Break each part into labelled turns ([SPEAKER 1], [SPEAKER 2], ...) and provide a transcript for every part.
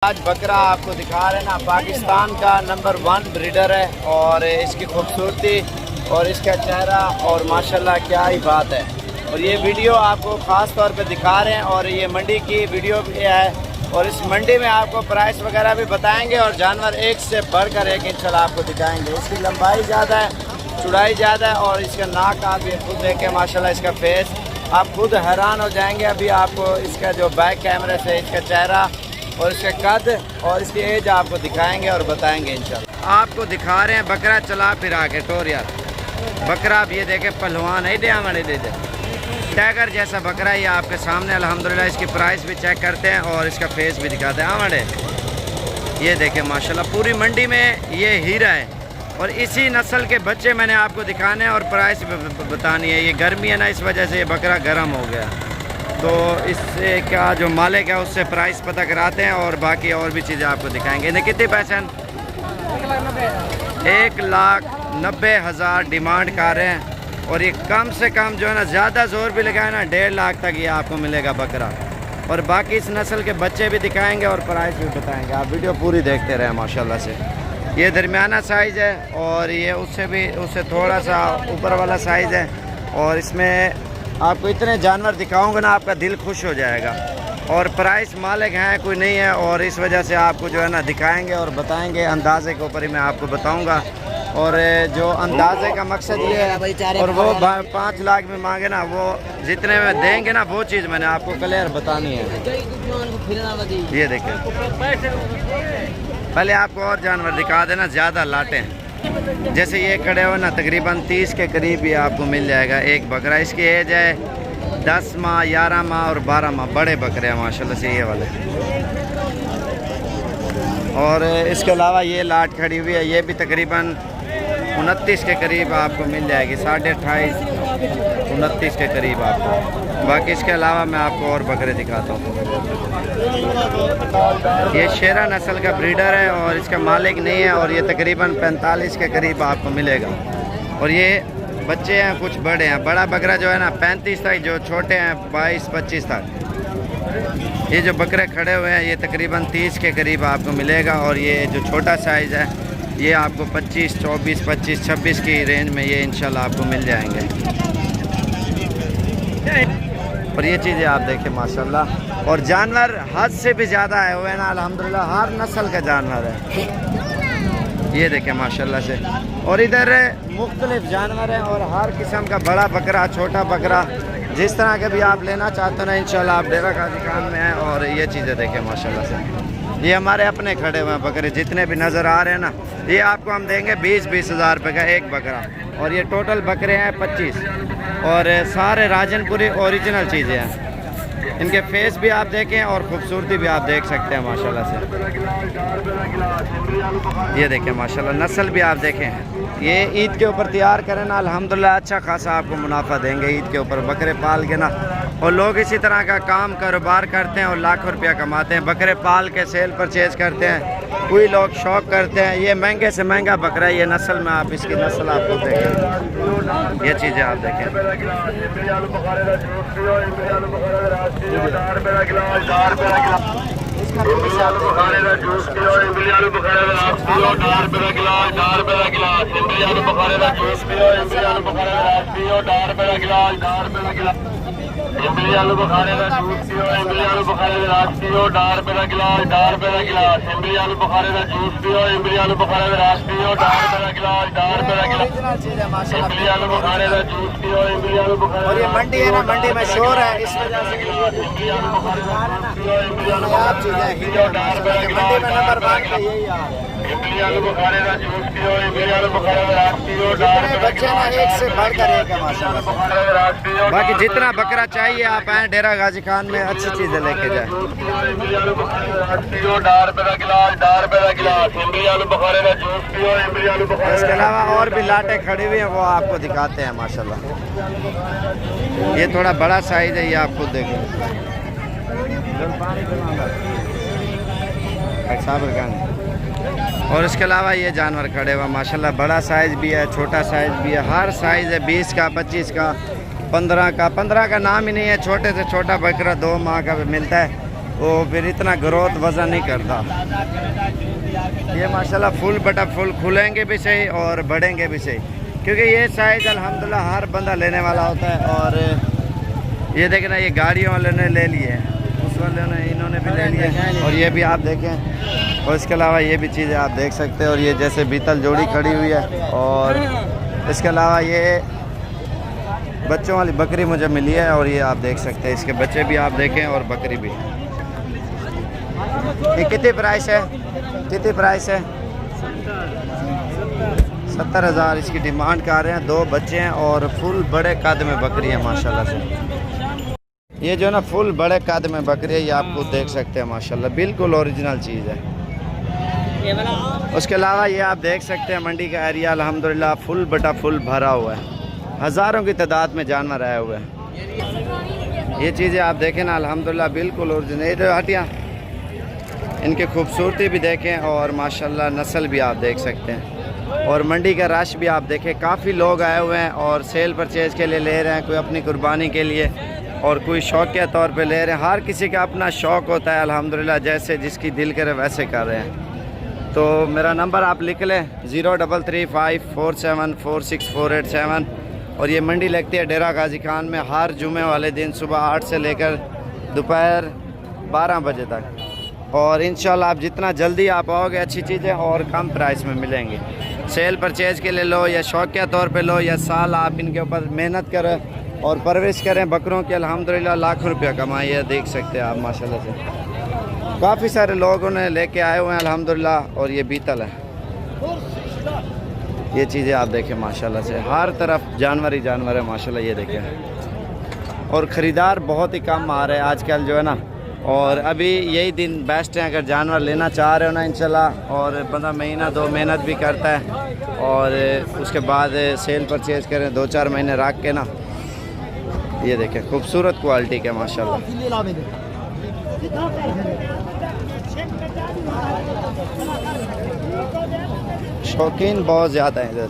[SPEAKER 1] आज बकरा आपको दिखा रहे हैं ना, पाकिस्तान का नंबर 1 ब्रीडर है और इसकी खूबसूरती और इसका चेहरा और माशाल्लाह क्या ही बात है। और ये वीडियो आपको ख़ास तौर पे दिखा रहे हैं और ये मंडी की वीडियो भी है और इस मंडी में आपको प्राइस वगैरह भी बताएंगे और जानवर एक से बढ़कर एक इंशाल्लाह आपको दिखाएंगे। इसकी लंबाई ज़्यादा है, चौड़ाई ज़्यादा है और इसका नाक आप ये खुद देखें माशाल्लाह, इसका फेस आप खुद हैरान हो जाएंगे। अभी आपको इसका जो बैक कैमरे से इसका चेहरा और इसके कद और इसकी एज आपको दिखाएंगे और बताएंगे इंशाल्लाह। आपको दिखा रहे हैं बकरा चला फिरा के टोर यार। बकरा आप ये देखे पहलवान है, दे हमारे दे टाइगर जैसा बकरा ये आपके सामने अल्हम्दुलिल्लाह। इसकी प्राइस भी चेक करते हैं और इसका फेस भी दिखाते हैं हमारे। ये देखें माशाल्लाह, पूरी मंडी में ये हीरा है और इसी नस्ल के बच्चे मैंने आपको दिखाने हैं और प्राइस बतानी है। ये गर्मी है ना, इस वजह से ये बकरा गर्म हो गया, तो इससे क्या जो मालिक है उससे प्राइस पता कराते हैं और बाकी और भी चीज़ें आपको दिखाएंगे। इन्हें कितनी पैसे? 1,90,000 डिमांड कर रहे हैं और ये कम से कम जो है ना, ज़्यादा जोर भी लगाए ना 1.5 लाख तक ये आपको मिलेगा बकरा। और बाकी इस नस्ल के बच्चे भी दिखाएंगे और प्राइस भी बताएंगे। आप वीडियो पूरी देखते रहें माशाल्लाह से। ये दरमियाना साइज़ है और ये उससे थोड़ा सा ऊपर वाला साइज़ है और इसमें आपको इतने जानवर दिखाऊंगा ना, आपका दिल खुश हो जाएगा। और प्राइस मालिक हैं कोई नहीं है और इस वजह से आपको जो है ना दिखाएंगे और बताएंगे। अंदाजे के ऊपर ही मैं आपको बताऊंगा और जो अंदाजे का मकसद ये है। और वो 5 लाख में मांगे ना, वो जितने में देंगे ना वो चीज़ मैंने आपको क्लियर बतानी है। ये देखें, पहले आपको और जानवर दिखा देना, ज़्यादा लाटें जैसे ये खड़े हो ना, तकरीबन 30 के करीब ही आपको मिल जाएगा एक बकरा। इसकी एज है 10 माह, 11 माह और 12 माह। बड़े बकरे हैं माशाल्लाह से ये वाले। और इसके अलावा ये लाट खड़ी हुई है, ये भी तकरीबन 29 के करीब आपको मिल जाएगी, 28.5 29 के करीब आपको। बाकी इसके अलावा मैं आपको और बकरे दिखाता हूँ। ये शेरा नस्ल का ब्रीडर है और इसका मालिक नहीं है और ये तकरीबन 45 के करीब आपको मिलेगा। और ये बच्चे हैं, कुछ बड़े हैं। बड़ा बकरा जो है ना 35 तक, जो छोटे हैं 22-25 तक। ये जो बकरे खड़े हुए हैं ये तकरीबन 30 के करीब आपको मिलेगा और ये जो छोटा साइज़ है ये आपको 25, 24, 25, 26 की रेंज में ये इंशाल्लाह आपको मिल जाएंगे। और ये चीज़ें आप देखें माशाल्लाह। और जानवर हद से भी ज़्यादा है हुए ना अल्हम्दुलिल्लाह, हर नस्ल का जानवर है। ये देखें माशाल्लाह से। और इधर मुख्तलिफ जानवर हैं और हर किस्म का बड़ा बकरा, छोटा बकरा, जिस तरह के भी आप लेना चाहते हो ना इंशाल्लाह आप डेरा गाजी खान में हैं। और ये चीज़ें देखें माशाल्लाह से। ये हमारे अपने खड़े हुए हैं बकरे, जितने भी नज़र आ रहे हैं ना, ये आपको हम देंगे 20-20 हज़ार रुपये का एक बकरा। और ये टोटल बकरे हैं 25 और सारे राजनपुरी ओरिजिनल चीज़ें हैं। इनके फेस भी आप देखें और ख़ूबसूरती भी आप देख सकते हैं माशाल्लाह से। ये देखें माशाल्लाह, नस्ल भी आप देखें। ये ईद के ऊपर तैयार करें ना अल्हम्दुलिल्लाह अच्छा खासा आपको मुनाफा देंगे ईद के ऊपर। बकरे पाल के ना, और लोग इसी तरह का काम कारोबार करते हैं और लाखों रुपया कमाते हैं। बकरे पाल के सेल परचेज करते हैं, कोई लोग शौक करते हैं। ये महंगे से महंगा बकरा है, ये नस्ल में आप इसकी नस्ल आपको देखें, ये चीज़ें आप देखें।
[SPEAKER 2] इमली आलू बुखारे का जूस पियो, इमली आलू बुखारे का रात पियो, ₹1.5 का गिलास, ₹1.5 का गिलास। इमली आलू बुखारे का जूस पियो, इमली आलू बुखारे का रात पियो, ₹1.5 का गिलास, ₹1.5 का गिलास। इमली आलू बुखारे का जूस पियो, इमली आलू बुखारे।
[SPEAKER 1] और ये मंडी है ना, मंडी में शोर है, इस वजह से
[SPEAKER 2] इमली आलू बुखारे का जूस पियो, इमली आलू
[SPEAKER 1] आप चीज़ें मंडी में नंबर 1 का यही आ रहा है।
[SPEAKER 2] इमली आलू बुखारे का जूस पियो, इमली आलू बुखारे का रात पियो,
[SPEAKER 1] जितने बच्चे ना एक से बढ़कर एक है माशाल्लाह।
[SPEAKER 2] बुखारे का रात पियो।
[SPEAKER 1] बाकी जितना बकरा चाहिए आप आए डेरा गाजी खान में, अच्छी चीज़ें लेके जाए।
[SPEAKER 2] इमली आलू बुखारे का रात पियो, ₹1.5 का गिलास, ₹1.5 का गिलास। इमली आलू बुखारे का जूस पियो, इमली आलू बुखारे।
[SPEAKER 1] इसके अलावा और भी लाटें खड़ी हुई हैं, वो आपको दिखाते हैं माशाल्लाह। ये थोड़ा बड़ा साइज़ है, ये आप खुद देखें। और इसके अलावा ये जानवर खड़े हुए माशाल्लाह, बड़ा साइज़ भी है, छोटा साइज़ भी है, हर साइज़ है। 20 का, 25 का, 15 का। 15 का नाम ही नहीं है, छोटे से छोटा बकरा 2 माह का भी मिलता है। वो फिर इतना ग्रोथ वजन नहीं करता। ये माशाल्लाह फुल बटा फुल खुलेंगे भी सही और बढ़ेंगे भी सही, क्योंकि ये साइज़ अल्हम्दुलिल्लाह हर बंदा लेने वाला होता है। और ये देखें ना, ये गाड़ियों वाले ने ले लिए, उस वाले ने इन्होंने भी ले लिए, और ये भी आप देखें। और इसके अलावा ये भी चीज़ें आप देख सकते हैं। और ये जैसे बीतल जोड़ी खड़ी हुई है, और इसके अलावा ये बच्चों वाली बकरी मुझे मिली है, और ये आप देख सकते हैं इसके बच्चे भी आप देखें और बकरी भी। ये कितनी प्राइस है? कितनी प्राइस है? 70,000 इसकी डिमांड कर रहे हैं। 2 बच्चे हैं और फुल बड़े कद में बकरी है माशाल्लाह से। ये जो ना फुल बड़े कद में बकरी है, ये आप खुद देख सकते हैं माशाल्लाह, बिल्कुल ओरिजिनल चीज़ है। उसके अलावा ये आप देख सकते हैं मंडी का एरिया अल्हम्दुलिल्लाह फुल बटा फुल भरा हुआ है, हज़ारों की तादाद में जानवर आए हुए हैं। ये चीज़ें आप देखें ना अल्हम्दुलिल्लाह बिल्कुल ओरिजिनल। ये जो हटिया, इनकी खूबसूरती भी देखें और माशाल्लाह नस्ल भी आप देख सकते हैं। और मंडी का रश भी आप देखें, काफ़ी लोग आए हुए हैं और सेल परचेज़ के लिए ले रहे हैं, कोई अपनी कुर्बानी के लिए और कोई शौकिया तौर पे ले रहे हैं। हर किसी का अपना शौक़ होता है अल्हम्दुलिल्लाह, जैसे जिसकी दिल करे वैसे कर रहे हैं। तो मेरा नंबर आप लिख लें 0335474648 और ये मंडी लगती है डेरा गाजी खान में हर जुमे वाले दिन सुबह 8 से लेकर दोपहर 12 बजे तक। और इंशाल्लाह आप जितना जल्दी आप आओगे अच्छी चीज़ें और कम प्राइस में मिलेंगी। सेल परचेज़ के लिए लो या शौकिया तौर पे लो या साल आप इनके ऊपर मेहनत करें और परवरिश करें बकरों की, अल्हम्दुलिल्लाह लाखों रुपया कमाई है। देख सकते हैं आप माशाल्लाह से काफ़ी सारे लोगों ने लेके आए हुए हैं अल्हम्दुलिल्लाह। और ये बीतल है, ये चीज़ें आप देखें माशाल्लाह से हर तरफ जानवर ही जानवर है माशाल्लाह, ये देखें। और ख़रीदार बहुत ही कम आ रहे हैं आजकल जो है ना, और अभी यही दिन बेस्ट है अगर जानवर लेना चाह रहे हो ना इंशाल्लाह। और बंदा महीना 2 मेहनत भी करता है और उसके बाद सेल परचेज़ करें 2-4 महीने रख के ना। ये देखें खूबसूरत क्वालिटी के माशाल्लाह। शौकीन बहुत ज़्यादा है इधर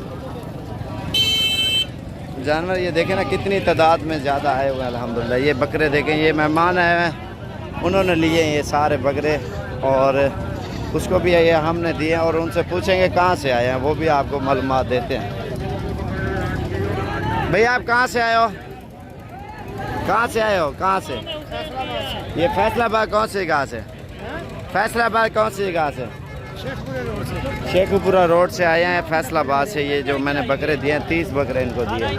[SPEAKER 1] जानवर। ये देखें ना कितनी तादाद में ज़्यादा आए हुए हैं अल्हम्दुलिल्लाह। ये बकरे देखें, ये मेहमान आए हैं, उन्होंने लिए ये सारे बकरे और उसको भी ये हमने दिए और उनसे पूछेंगे कहाँ से आए हैं, वो भी आपको मालूमात देते हैं। भैया आप कहाँ से आए हो? कहाँ से आए हो? कहाँ से? ये फैसलाबाद कौन सी जगह से? फैसलाबाद कौन सी जगह से? शेखपुरा रोड से आए हैं फैसलाबाद से। ये जो मैंने बकरे दिए हैं 30 बकरे इनको दिए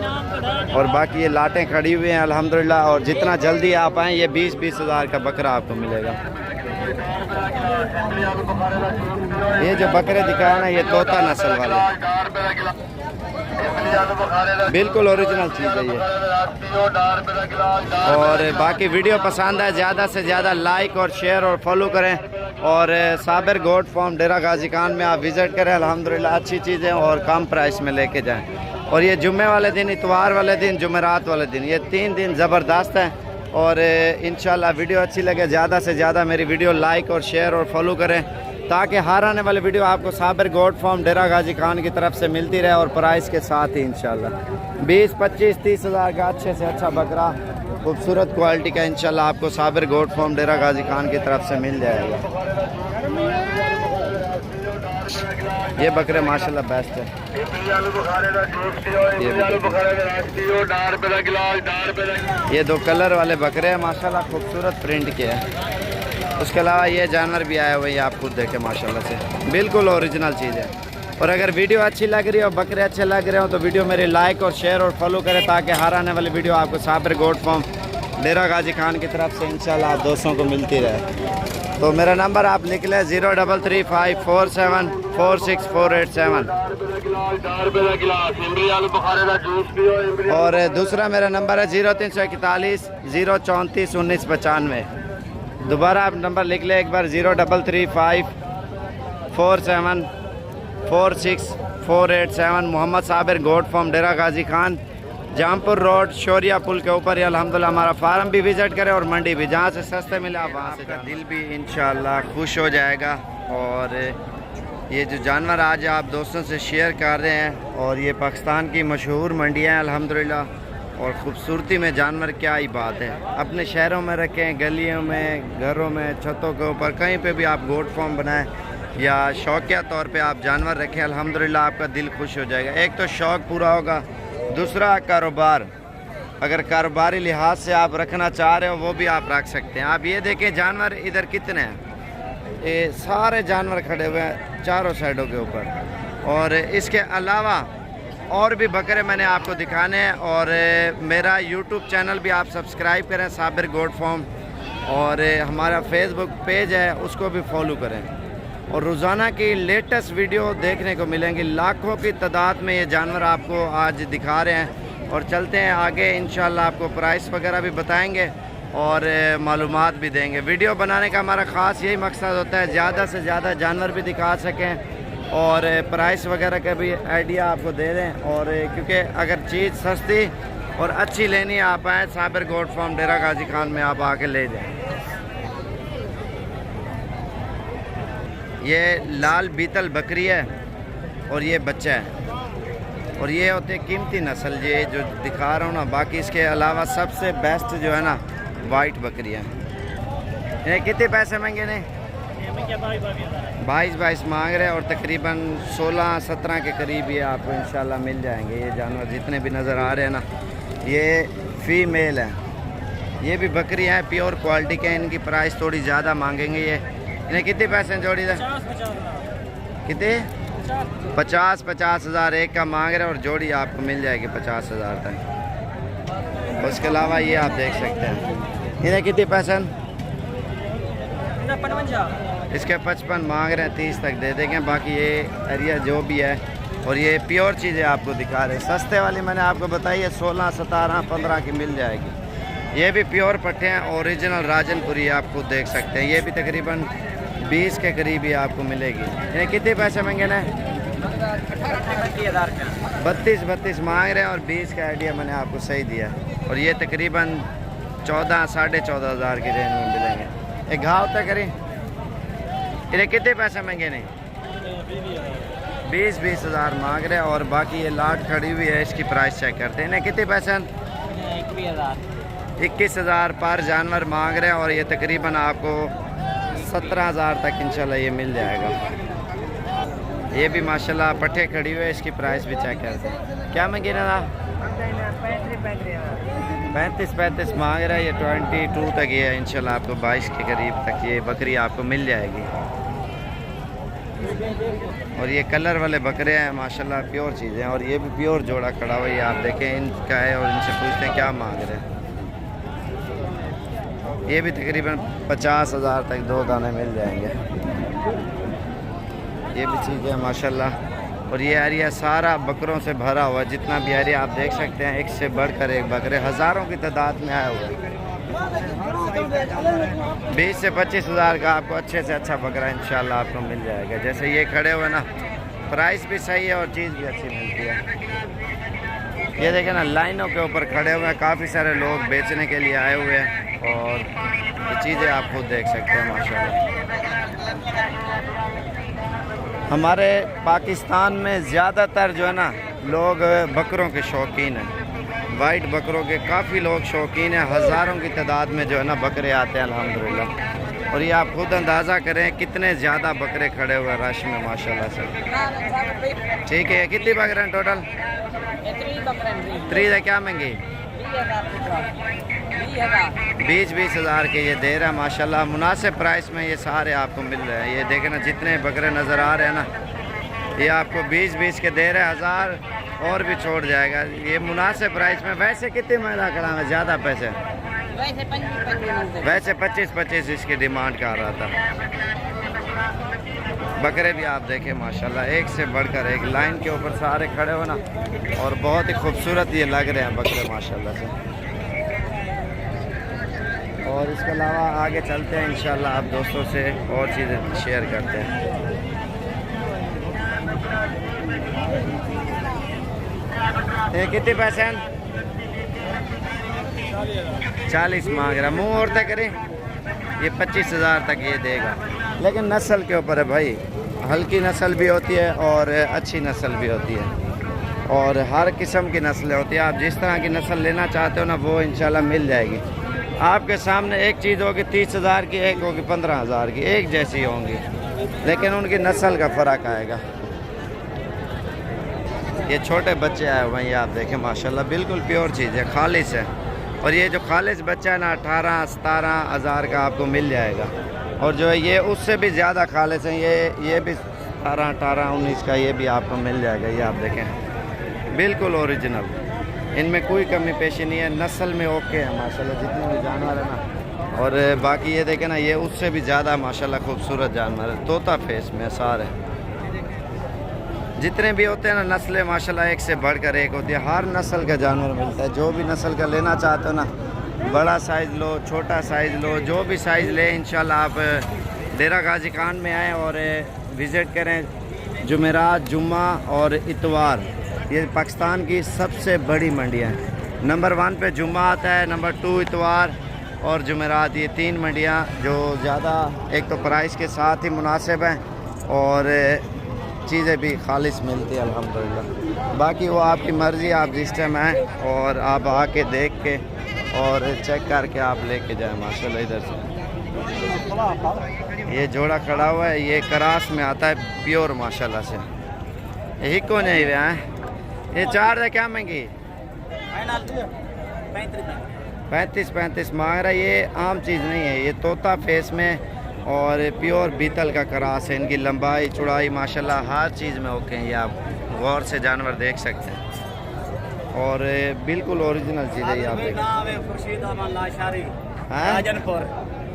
[SPEAKER 1] और बाकी ये लाटें खड़ी हुई हैं अल्हम्दुलिल्लाह। और जितना जल्दी आप आएँ ये 20-20 हज़ार का बकरा आपको मिलेगा। ये जो बकरे दिखाया ना ये तोता नस्ल वाले, बिल्कुल ओरिजिनल चीज़ है ये। और बाकी वीडियो पसंद है ज़्यादा से ज़्यादा लाइक और शेयर और फॉलो करें। और साबिर गोट फार्म डेरा गाजी खान में आप विज़िट करें अल्हम्दुलिल्लाह, अच्छी चीज़ें और कम प्राइस में लेके जाएं। और ये जुम्मे वाले दिन, इतवार वाले दिन, जुमेरात वाले दिन, ये 3 दिन ज़बरदस्त हैं। और इंशाल्लाह वीडियो अच्छी लगे ज़्यादा से ज़्यादा मेरी वीडियो लाइक और शेयर और फॉलो करें ताकि हर आने वाली वीडियो आपको साबिर गोट फार्म डेरा गाजी खान की तरफ से मिलती रहे और प्राइस के साथ ही इंशाल्लाह 20-25-30 हज़ार का अच्छे से अच्छा बकरा खूबसूरत क्वालिटी का इंशाल्लाह आपको साबिर गोट फार्म डेरा गाजी खान की तरफ से मिल जाएगा। ये बकरे माशाल्लाह बेस्ट है। ये 2 कलर वाले बकरे हैं माशाल्लाह, खूबसूरत प्रिंट के हैं। उसके अलावा ये जानवर भी आए हुए हैं, आप खुद देखें माशाल्लाह से बिल्कुल ओरिजिनल चीज़ है। और अगर वीडियो अच्छी लग रही हो, बकरे अच्छे लग रहे हो तो वीडियो मेरी लाइक और शेयर और फॉलो करें ताकि हर आने वाली वीडियो आपको साबिर गोट फार्म डेरा गाजी खान की तरफ से इंशाल्लाह आप दोस्तों को मिलती रहे। तो मेरा नंबर आप लिख लें 0335474648 और दूसरा मेरा नंबर है 0341 034 1995। दोबारा आप नंबर लिख लें एक बार 0335474648 मोहम्मद साबिर गोट फार्म डेरा गाजी खान, जामपुर रोड, शोरिया पुल के ऊपर। अल्हम्दुलिल्लाह हमारा फार्म भी विज़िट करें और मंडी भी, जहाँ से सस्ते मिले आप वहाँ से दिल भी इंशाल्लाह खुश हो जाएगा। और ये जो जानवर आज आप दोस्तों से शेयर कर रहे हैं और ये पाकिस्तान की मशहूर मंडियाँ हैं अल्हम्दुलिल्लाह। और ख़ूबसूरती में जानवर क्या ही बात है। अपने शहरों में रखें, गलियों में, घरों में, छतों के ऊपर, कहीं पे भी आप गोट फार्म बनाएं या शौकिया तौर पे आप जानवर रखें, अल्हम्दुलिल्लाह आपका दिल खुश हो जाएगा। एक तो शौक़ पूरा होगा, दूसरा कारोबार। अगर कारोबारी लिहाज से आप रखना चाह रहे हो वो भी आप रख सकते हैं। आप ये देखें जानवर इधर कितने हैं, ये सारे जानवर खड़े हुए हैं चारों साइडों के ऊपर। और इसके अलावा और भी बकरे मैंने आपको दिखाने हैं। और मेरा यूट्यूब चैनल भी आप सब्सक्राइब करें, साबिर गोट फार्म, और हमारा फेसबुक पेज है उसको भी फॉलो करें। और रोज़ाना की लेटेस्ट वीडियो देखने को मिलेंगी, लाखों की तादाद में ये जानवर आपको आज दिखा रहे हैं। और चलते हैं आगे, इंशाल्लाह आपको प्राइस वगैरह भी बताएंगे और मालूमात भी देंगे। वीडियो बनाने का हमारा ख़ास यही मकसद होता है, ज़्यादा से ज़्यादा जानवर भी दिखा सकें और प्राइस वगैरह का भी आइडिया आपको दे दें। और क्योंकि अगर चीज़ सस्ती और अच्छी लेनी है, आप आएँ साबिर गोट फार्म डेरा गाजी खान में, आप आके ले जाएँ। ये लाल बीतल बकरी है और ये बच्चा है, और ये होते कीमती नस्ल ये जो दिखा रहा हूँ ना। बाकी इसके अलावा सबसे बेस्ट जो है ना वाइट बकरी है। ये कितने पैसे मांगे ने? 22 मांग रहे हैं और तकरीबन 16-17 के करीब ये आपको इंशाल्लाह मिल जाएंगे। ये जानवर जितने भी नज़र आ रहे हैं ना, ये फीमेल है। ये भी बकरी है, प्योर क्वालिटी के। इनकी प्राइस थोड़ी ज़्यादा मांगेंगे। ये इन्हें कितने पैसे जोड़ी था? कितने? 50 हज़ार एक का मांग रहे हैं और जोड़ी आपको मिल जाएगी 50 हज़ार तक। उसके अलावा ये आप देख सकते हैं, इन्हें कितने पैसे? इसके 55 मांग रहे हैं, 30 तक दे देंगे। बाकी ये एरिया जो भी है, और ये प्योर चीज़ें आपको दिखा रहे हैं। सस्ते वाली मैंने आपको बताई है 16, 17, 15 की मिल जाएगी। ये भी प्योर पट्टे हैं, ओरिजिनल राजनपुरी आप खुद देख सकते हैं। ये भी तकरीबन 20 के करीब ही आपको मिलेगी। इन्हें कितने पैसे मांगे ना? 32 मांग रहे हैं और 20 का आइडिया मैंने आपको सही दिया। और ये तकरीबन 14, 14.5 हज़ार की रेंज में मिलेंगे। एक घाव तक करें। इन्हें कितने पैसे मांगे नहीं? 20 हज़ार मांग रहे हैं। और बाकी ये लाट खड़ी हुई है, इसकी प्राइस चेक करते हैं। इन्हें कितने पैसे? 21 हज़ार पर जानवर मांग रहे हैं। और ये तकरीबन आपको 17 हज़ार तक इंशाल्लाह ये मिल जाएगा। ये भी माशाल्लाह पट्टे खड़ी हुई है, इसकी प्राइस भी चेक करते हैं। क्या मांगे ना? 35 मांग रहा है। ये 22 तक ये है, इंशाल्लाह आपको 22 के करीब तक ये बकरी आपको मिल जाएगी। और ये कलर वाले बकरे हैं माशाल्लाह, प्योर चीज़ें। और ये भी प्योर जोड़ा खड़ा हुआ है, ये आप देखें इनका है। और इनसे पूछते हैं क्या मांग रहे हैं। ये भी तकरीबन 50 हज़ार तक 2 दाने मिल जाएंगे। ये भी चीज़ है माशाल्लाह। और ये एरिया सारा बकरों से भरा हुआ है, जितना भी एरिया आप देख सकते हैं, एक से बढ़कर एक बकरे हज़ारों की तादाद में आए हुए हैं। 20 से 25 हज़ार का आपको अच्छे से अच्छा बकरा इंशाल्लाह आपको मिल जाएगा। जैसे ये खड़े हुए ना, प्राइस भी सही है और चीज़ भी अच्छी मिलती है। ये देखें ना, लाइनों के ऊपर खड़े हुए हैं, काफ़ी सारे लोग बेचने के लिए आए हुए हैं। और ये चीज़ें आप खुद देख सकते हैं माशाल्लाह। हमारे पाकिस्तान में ज़्यादातर जो है ना लोग बकरों के शौकीन हैं, वाइट बकरों के काफ़ी लोग शौकीन हैं। हज़ारों की तादाद में जो है ना बकरे आते हैं अल्हम्दुलिल्लाह। और ये आप खुद अंदाज़ा करें कितने ज़्यादा बकरे खड़े हुए रश में माशाल्लाह से। ठीक है, कितनी बकरे हैं टोटल? 3 है। क्या महंगी? 20 हज़ार के ये दे रहा है माशाल्लाह। मुनासिब प्राइस में ये सारे आपको मिल रहे हैं। ये देखें ना, जितने बकरे नज़र आ रहे हैं ना, ये आपको 20 के दे रहे हैं। 1000 और भी छोड़ जाएगा ये मुनासिब प्राइस में। वैसे कितने महंगा करा है? ज़्यादा पैसे? वैसे 25 इसकी डिमांड कर रहा था। बकरे भी आप देखें माशाल्लाह, एक से बढ़कर एक लाइन के ऊपर सारे खड़े हो ना, और बहुत ही खूबसूरत ये लग रहे हैं बकरे माशाल्लाह से। और इसके अलावा आगे चलते हैं इंशाल्लाह, आप दोस्तों से और चीज़ें शेयर करते हैं। ये कितने पैसे हैं? 40 मांग रहा। मुँह और तक करें, ये 25 हज़ार तक ये देगा। लेकिन नस्ल के ऊपर है भाई, हल्की नस्ल भी होती है और अच्छी नस्ल भी होती है। और हर किस्म की नस्लें होती हैं। आप जिस तरह की नस्ल लेना चाहते हो ना, वो इंशाल्लाह मिल जाएगी। आपके सामने एक चीज़ होगी 30,000 की, एक होगी 15,000 की, एक जैसी होंगी, लेकिन उनकी नस्ल का फ़र्क आएगा। ये छोटे बच्चे आए हुए हैं, ये आप देखें माशाल्लाह बिल्कुल प्योर चीज़ है, खालिस है। और ये जो खालिस बच्चा है ना 18-17 हज़ार का आपको मिल जाएगा। और जो है ये उससे भी ज़्यादा खालिस हैं, ये भी 18-19 का ये भी आपको मिल जाएगा। ये आप देखें बिल्कुल ओरिजिनल, इनमें कोई कमी पेशी नहीं है, नस्ल में ओके है माशाल्लाह जितने भी जानवर है ना। और बाकी ये देखें ना, ये उससे भी ज़्यादा माशाल्लाह खूबसूरत जानवर है, तोता फेस में सारे जितने भी होते हैं ना नस्लें माशाल्लाह एक से बढ़कर एक होती है। हर नस्ल का जानवर मिलता है, जो भी नस्ल का लेना चाहते हो ना, बड़ा साइज़ लो, छोटा साइज़ लो, जो भी साइज़ ले इंशाल्लाह आप डेरा गाजी खान में आएँ और विज़िट करें। जुमेरात, जुम्मा और इतवार ये पाकिस्तान की सबसे बड़ी मंडियाँ हैं। नंबर 1 पे जुम्मा आता है, नंबर 2 इतवार और जुमेरात, ये 3 मंडियाँ जो ज़्यादा एक तो प्राइस के साथ ही मुनासिब हैं और चीज़ें भी खालिस मिलती है अल्हम्दुलिल्लाह। बाकी वो आपकी मर्ज़ी, आप जिस टाइम आएँ और आप आके देख के और चेक करके आप लेके जाएं माशाल्लाह। इधर से ये जोड़ा खड़ा हुआ है, ये करास में आता है प्योर माशाल्लाह से। यही को नहीं हुआ है। ये 4 है, क्या महंगी? 35 मांग रहा है। ये आम चीज़ नहीं है, ये तोता फेस में और प्योर बीतल का करास है। इनकी लंबाई चौड़ाई माशाल्लाह हर चीज़ में ओके हैं। ये आप गौर से जानवर देख सकते हैं और बिल्कुल ओरिजिनल चीज़ है। ये आप
[SPEAKER 3] राजनपुर,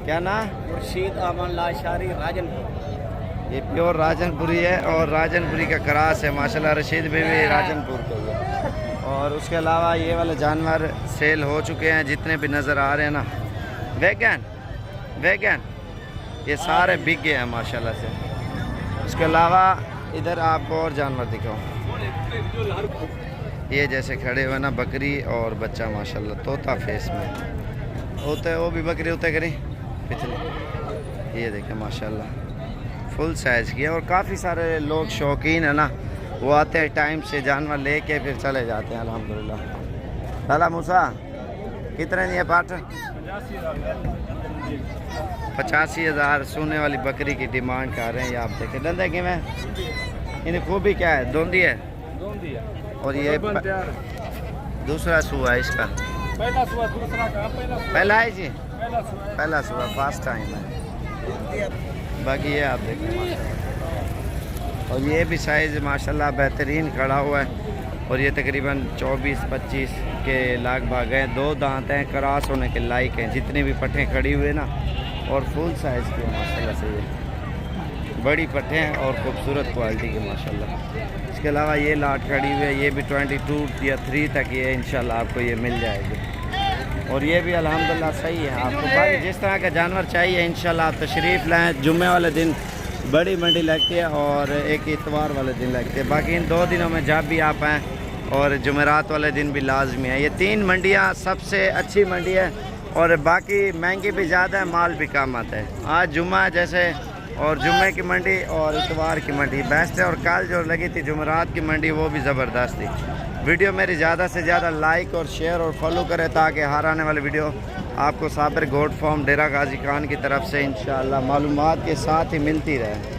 [SPEAKER 1] क्या ना?
[SPEAKER 3] खुर्शीद अमन लाशारी, राजनपुर।
[SPEAKER 1] ये प्योर राजनपुरी है और राजनपुरी का करास है माशाल्लाह। रशीद भी राजनपुर के है। और उसके अलावा ये वाले जानवर सेल हो चुके हैं जितने भी नज़र आ रहे हैं ना। वैगन ये सारे बिक गए हैं माशाल्लाह से। उसके अलावा इधर आपको और जानवर दिखाओ, ये जैसे खड़े हुए ना बकरी और बच्चा माशाल्लाह तोता फेस में होते हैं, वो भी बकरी होते करी पिछले। ये देखें माशाल्लाह फुल साइज़ की है। और काफ़ी सारे लोग शौकीन है ना, वो आते हैं टाइम से जानवर लेके फिर चले जाते हैं अल्हम्दुलिल्लाह। लाला मूसा कितने नहीं है पाठ? 85,000 सोने वाली बकरी की डिमांड कर रहे हैं। ये आप देखें धंधे की में इन्हें खूबी क्या है? दोंदी है। और ये दूसरा सुआ है इसका, पहला है जी, पहला सुआ फर्स्ट टाइम है। बाकी ये आप देखें माशाल्लाह। और ये भी साइज़ माशाल्लाह बेहतरीन खड़ा हुआ है और ये तकरीबन 24-25 के लगभग है। 2 दांत हैं, क्रॉस होने के लायक हैं। जितनी भी पट्टें खड़ी हुए ना और फुल साइज़ की माशाल्लाह से, ये बड़ी पट्टें हैं और ख़ूबसूरत क्वालिटी की माशाल्लाह। इसके अलावा ये लाट खड़ी हुई है, ये भी 22 या 3 तक ये इंशाल्लाह आपको ये मिल जाएगी। और ये भी अल्हम्दुलिल्लाह सही है आपको। बाकी जिस तरह का जानवर चाहिए इंशाल्लाह आप तशरीफ़ लाएँ। जुम्मे वाले दिन बड़ी मंडी लगती है और एक इतवार वाले दिन लगती है। बाकी इन 2 दिनों में जब भी आप आएँ, और जुमेरात वाले दिन भी लाजमी है। ये 3 मंडियाँ सबसे अच्छी मंडी है और बाकी महंगी भी ज़्यादा है, माल भी कम आता है। आज जुम्मा जैसे और जुम्मे की मंडी और इतवार की मंडी बेस्ट है। और कल जो लगी थी जुमेरात की मंडी वो भी ज़बरदस्त थी। वीडियो मेरी ज़्यादा से ज़्यादा लाइक और शेयर और फॉलो करें ताकि हर आने वाली वीडियो आपको साबिर गोट फार्म डेरा गाजी खान की तरफ से इंशाअल्लाह मालूमात के साथ ही मिलती रहे।